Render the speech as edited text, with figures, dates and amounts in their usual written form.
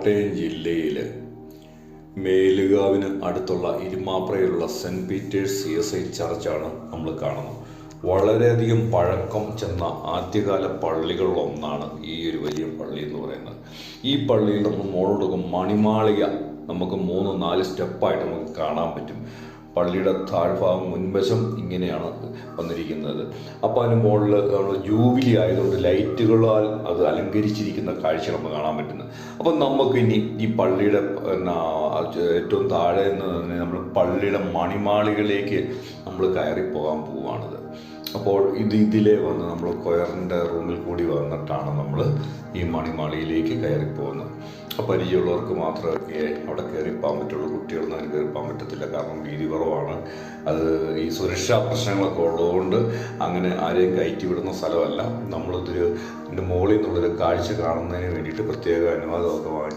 കോട്ടയം ജില്ലയിൽ മേലുകാവിന് അടുത്തുള്ള ഇരുമാപ്രയിലുള്ള cent Peter's CSI ചർച്ചാണ് നമ്മൾ കാണുന്നത്. വളരെയധികം പഴക്കം ചെന്ന ആദ്യകാല പള്ളികളിലൊന്നാണ് ഈ ഒരു വലിയ പള്ളി എന്ന് പറയുന്നത്. ഈ പള്ളിയിൽ നമ്മൾ മുകളിലൊക്കെ മണിമാളിക നമുക്ക് 3-4 സ്റ്റെപ്പായിട്ട് നമുക്ക് കാണാൻ പറ്റും. പള്ളിയുടെ താഴ്ഭാഗം മുൻവശം ഇങ്ങനെയാണ് വന്നിരിക്കുന്നത്. അപ്പോൾ അതിന് മുകളിൽ നമ്മൾ ജൂബിലി ആയതുകൊണ്ട് ലൈറ്റുകളാൽ അത് അലങ്കരിച്ചിരിക്കുന്ന കാഴ്ച നമ്മൾ കാണാൻ പറ്റുന്നത്. അപ്പം നമുക്ക് ഇനി ഈ പള്ളിയുടെ ഏറ്റവും താഴെ നിന്ന് തന്നെ നമ്മൾ പള്ളിയുടെ മണിമാളികളിലേക്ക് നമ്മൾ കയറിപ്പോകാൻ പോവുകയാണിത്. അപ്പോൾ ഇതിലേ വന്ന് നമ്മൾ കൊയറിൻ്റെ റൂമിൽ കൂടി വന്നിട്ടാണ് നമ്മൾ ഈ മണിമാളിയിലേക്ക് കയറിപ്പോകുന്നത്. പരിചയമുള്ളവർക്ക് മാത്രമേ അവിടെ കയറിപ്പോകാൻ പറ്റുള്ളൂ. കുട്ടികളൊന്നും അതിന് കയറിപ്പോകാൻ പറ്റത്തില്ല, കാരണം വീതി കുറവാണ്. അത് ഈ സുരക്ഷാ പ്രശ്നങ്ങളൊക്കെ ഉള്ളതുകൊണ്ട് അങ്ങനെ ആരെയും കയറ്റി വിടുന്ന സ്ഥലമല്ല. നമ്മളിതിൻ്റെ മുകളിൽ നിന്നുള്ളൊരു കാഴ്ച കാണുന്നതിന് വേണ്ടിയിട്ട് പ്രത്യേക അനുവാദമൊക്കെ വാങ്ങി